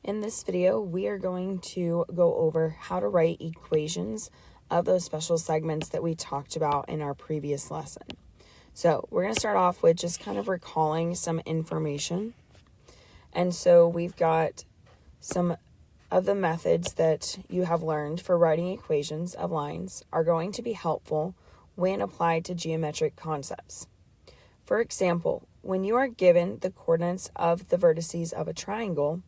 In this video, we are going to go over how to write equations of those special segments that we talked about in our previous lesson. So we're going to start off with just kind of recalling some information. And so we've got some of the methods that you have learned for writing equations of lines are going to be helpful when applied to geometric concepts. For example, when you are given the coordinates of the vertices of a triangle,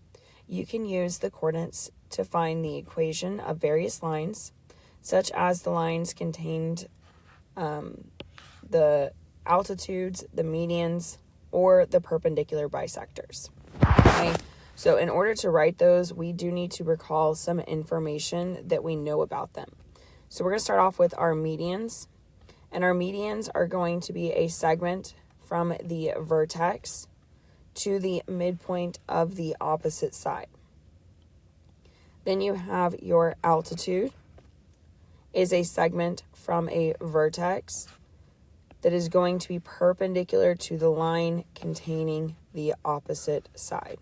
you can use the coordinates to find the equation of various lines, such as the lines contained the altitudes, the medians, or the perpendicular bisectors. Okay? So in order to write those, we do need to recall some information that we know about them. So we're going to start off with our medians, and our medians are going to be a segment from the vertex to the midpoint of the opposite side. Then you have your altitude is a segment from a vertex that is going to be perpendicular to the line containing the opposite side.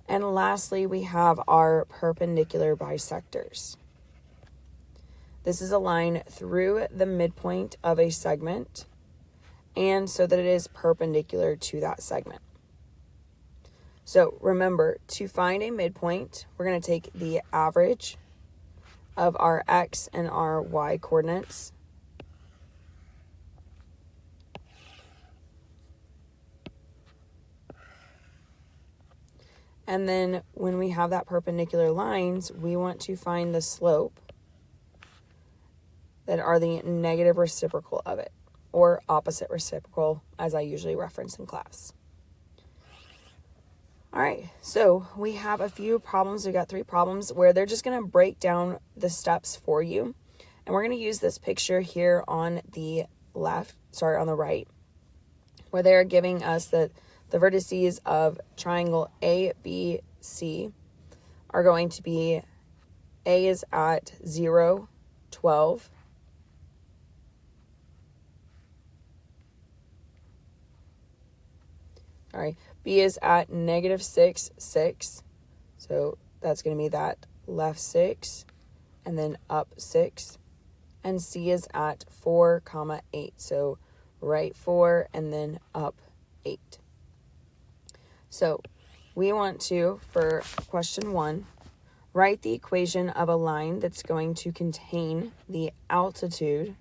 And lastly, we have our perpendicular bisectors. This is a line through the midpoint of a segment, and so that it is perpendicular to that segment. So remember, to find a midpoint, we're going to take the average of our x and our y coordinates. And then when we have that perpendicular lines, we want to find the slope that are the negative reciprocal of it, or opposite reciprocal, as I usually reference in class. All right, so we have a few problems. We've got 3 problems where they're just going to break down the steps for you. And we're going to use this picture here on the right, where they're giving us that the vertices of triangle ABC are going to be, A is at 0, 12. All right, B is at negative 6, 6. So that's going to be that left 6 and then up 6. And C is at 4, 8. So right 4 and then up 8. So we want to, for question 1, write the equation of a line that's going to contain the altitude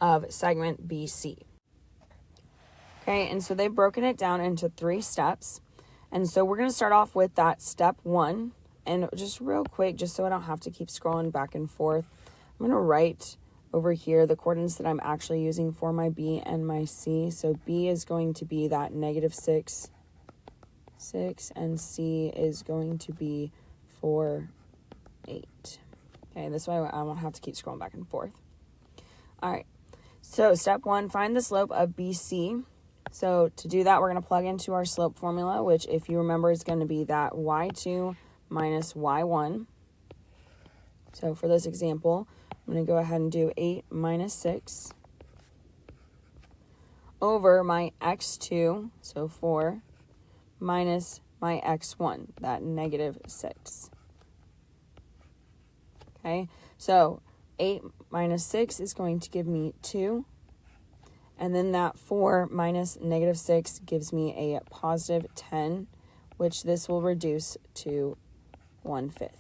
of segment BC. Okay, and so they've broken it down into 3 steps. And so we're going to start off with that step 1. And just real quick, just so I don't have to keep scrolling back and forth, I'm going to write over here the coordinates that I'm actually using for my B and my C. So B is going to be that negative 6, 6, and C is going to be 4, 8. Okay, this way I won't have to keep scrolling back and forth. All right, so step 1, find the slope of BC. So to do that, we're going to plug into our slope formula, which if you remember is going to be that y2 minus y1. So for this example, I'm going to go ahead and do 8 minus 6 over my x2, so 4, minus my x1, that negative 6. Okay, so 8 minus 6 is going to give me 2. And then that 4 minus negative 6 gives me a positive 10, which this will reduce to 1/5.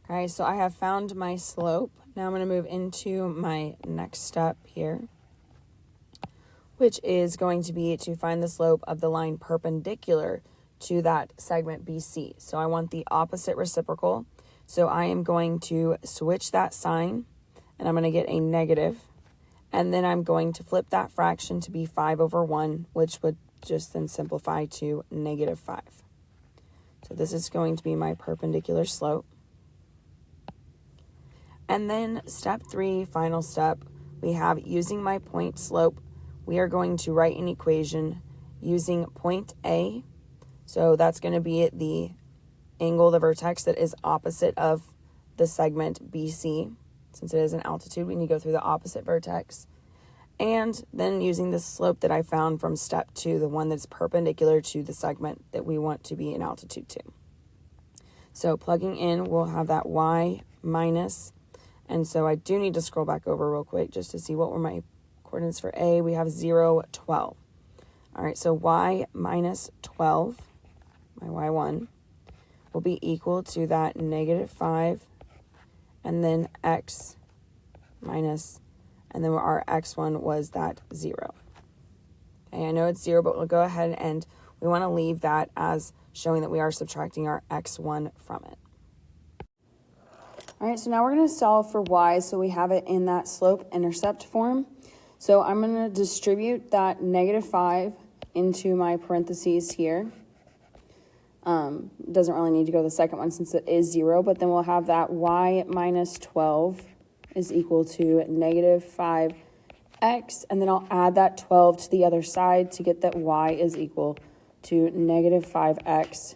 Okay, so I have found my slope. Now I'm going to move into my next step here, which is going to be to find the slope of the line perpendicular to that segment BC. So I want the opposite reciprocal. So I am going to switch that sign, and I'm going to get a negative. And then I'm going to flip that fraction to be 5 over 1, which would just then simplify to negative 5. So this is going to be my perpendicular slope. And then step 3, final step, we have using my point slope, we are going to write an equation using point A. So that's going to be the angle, the vertex that is opposite of the segment BC. Since it is an altitude, we need to go through the opposite vertex. And then using the slope that I found from step 2, the one that's perpendicular to the segment that we want to be in altitude to. So plugging in, we'll have that y minus, and so I do need to scroll back over real quick just to see what were my coordinates for A. We have 0, 12. All right, so y minus 12, my y1, will be equal to that negative 5, and then x minus, and then our x1 was that 0. Okay, I know it's 0, but we'll go ahead and we want to leave that as showing that we are subtracting our x1 from it. All right, so now we're going to solve for y, so we have it in that slope-intercept form. So I'm going to distribute that negative 5 into my parentheses here. Doesn't really need to go to the second one since it is 0, but then we'll have that y minus 12 is equal to negative 5x, and then I'll add that 12 to the other side to get that y is equal to negative 5x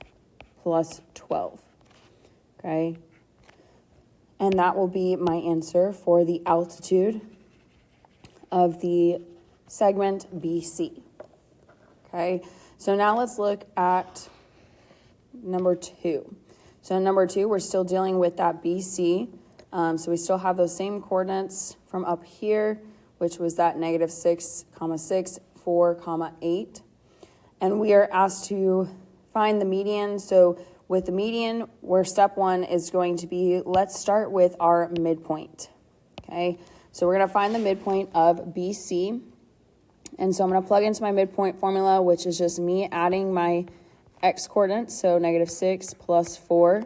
plus 12, okay? And that will be my answer for the altitude of the segment BC, okay? So now let's look at number 2. So in number 2, we're still dealing with that BC. So we still have those same coordinates from up here, which was that negative 6, 6, 4, 8. And we are asked to find the median. So with the median, where step 1 is going to be, let's start with our midpoint. Okay, so we're going to find the midpoint of BC. And so I'm going to plug into my midpoint formula, which is just me adding my x coordinates, so negative 6 plus 4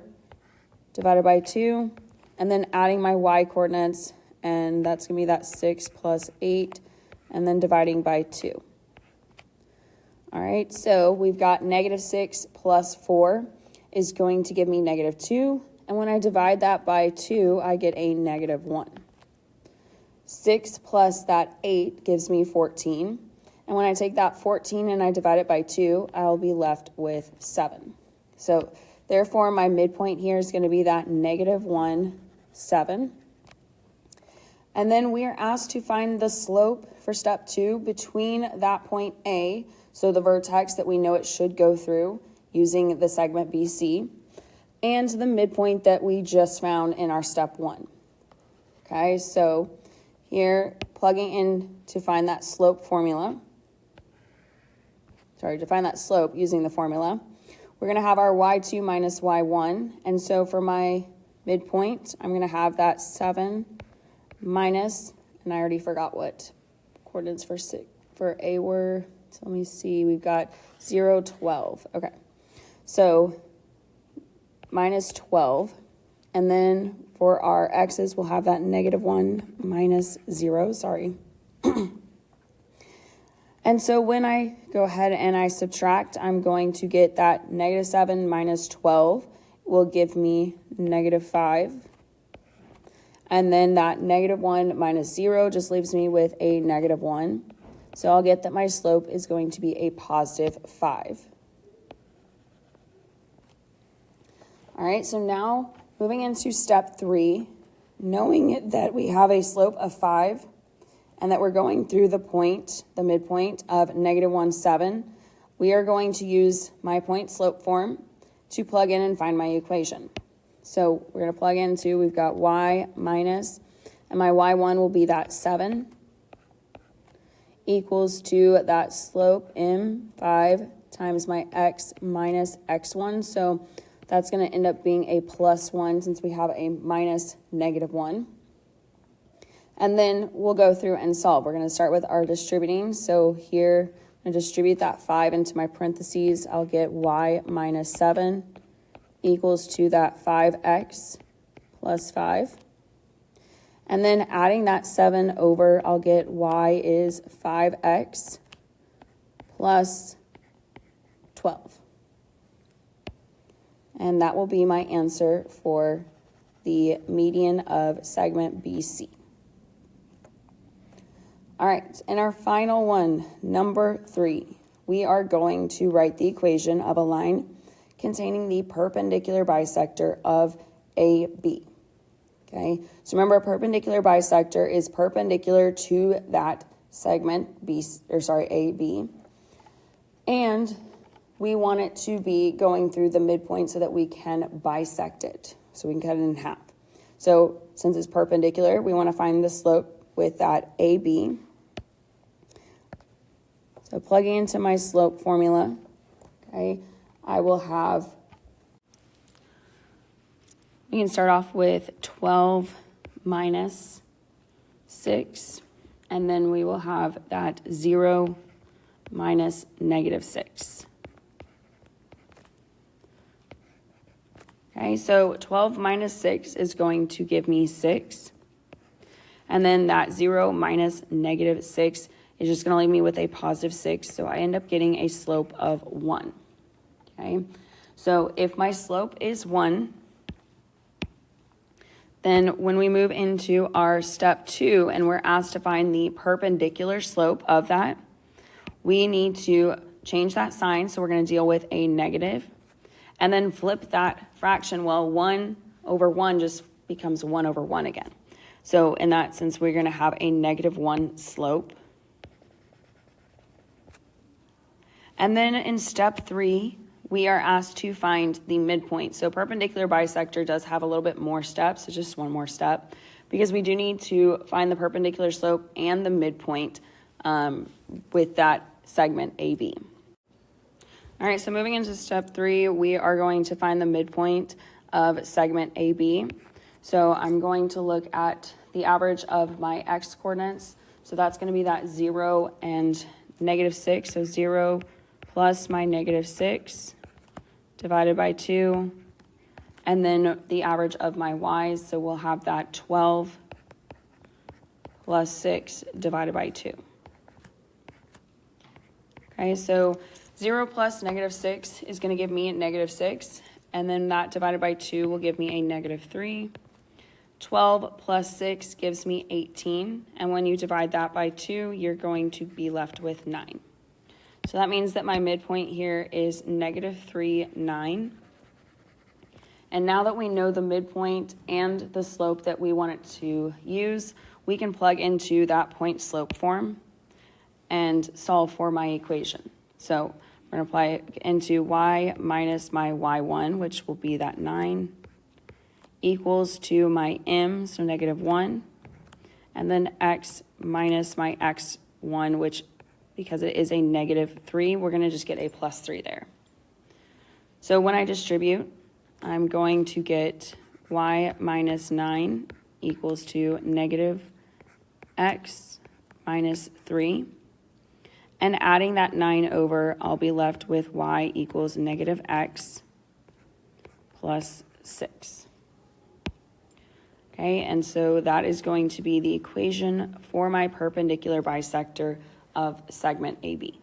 divided by 2, and then adding my y coordinates, and that's going to be that 6 plus 8, and then dividing by 2. All right, so we've got negative 6 plus 4 is going to give me negative 2, and when I divide that by 2, I get a negative 1. 6 plus that 8 gives me 14. And when I take that 14 and I divide it by 2, I'll be left with 7. So therefore, my midpoint here is going to be that negative 1, 7. And then we are asked to find the slope for step 2 between that point A, so the vertex that we know it should go through using the segment BC, and the midpoint that we just found in our step 1. Okay, so here, plugging in to find that slope formula, to find that slope using the formula, we're going to have our y2 minus y1. And so for my midpoint, I'm going to have that 7 minus, and I already forgot what coordinates for A were. So let me see. We've got 0, 12. Okay. So minus 12. And then for our x's, we'll have that negative 1 minus 0. Sorry. And so when I go ahead and I subtract, I'm going to get that negative 7 minus 12 will give me negative 5. And then that negative 1 minus 0 just leaves me with a negative 1. So I'll get that my slope is going to be a positive 5. All right, so now moving into step 3, knowing that we have a slope of 5, and that we're going through the midpoint of negative 1, 7, we are going to use my point slope form to plug in and find my equation. So we're going to plug into, we've got y minus, and my y1 will be that 7, equals to that slope m5 times my x minus x1. So that's going to end up being a plus 1 since we have a minus negative 1. And then we'll go through and solve. We're going to start with our distributing. So here, I'm going to distribute that 5 into my parentheses. I'll get y minus 7 equals to that 5x plus 5. And then adding that 7 over, I'll get y is 5x plus 12. And that will be my answer for the median of segment BC. All right, and our final one, number 3, we are going to write the equation of a line containing the perpendicular bisector of AB. Okay, so remember, a perpendicular bisector is perpendicular to that segment AB. And we want it to be going through the midpoint so that we can bisect it. So we can cut it in half. So since it's perpendicular, we want to find the slope with that AB. So plugging into my slope formula, okay, I will have, we can start off with 12 minus 6, and then we will have that 0 minus negative 6. Okay, so 12 minus 6 is going to give me 6. And then that 0 minus negative 6 is just going to leave me with a positive 6. So I end up getting a slope of 1. Okay, so if my slope is 1, then when we move into our step 2 and we're asked to find the perpendicular slope of that, we need to change that sign. So we're going to deal with a negative and then flip that fraction. Well, 1 over 1 just becomes 1 over 1 again. So in that sense, we're going to have a negative 1 slope. And then in step 3, we are asked to find the midpoint. So perpendicular bisector does have a little bit more steps, so just one more step, because we do need to find the perpendicular slope and the midpoint with that segment AB. All right, so moving into step 3, we are going to find the midpoint of segment AB. So I'm going to look at the average of my x coordinates. So that's going to be that 0 and negative 6. So 0 plus my negative 6 divided by 2. And then the average of my y's. So we'll have that 12 plus 6 divided by 2. Okay, so 0 plus negative 6 is going to give me a negative 6. And then that divided by 2 will give me a negative 3. 12 plus 6 gives me 18. And when you divide that by 2, you're going to be left with 9. So that means that my midpoint here is negative 3, 9. And now that we know the midpoint and the slope that we want it to use, we can plug into that point slope form and solve for my equation. So we're going to apply it into y minus my y1, which will be that 9, equals to my m, so negative 1, and then x minus my x1, which, because it is a negative 3, we're going to just get a plus 3 there. So when I distribute, I'm going to get y minus 9 equals to negative x minus 3. And adding that 9 over, I'll be left with y equals negative x plus 6. Okay, and so that is going to be the equation for my perpendicular bisector of segment AB.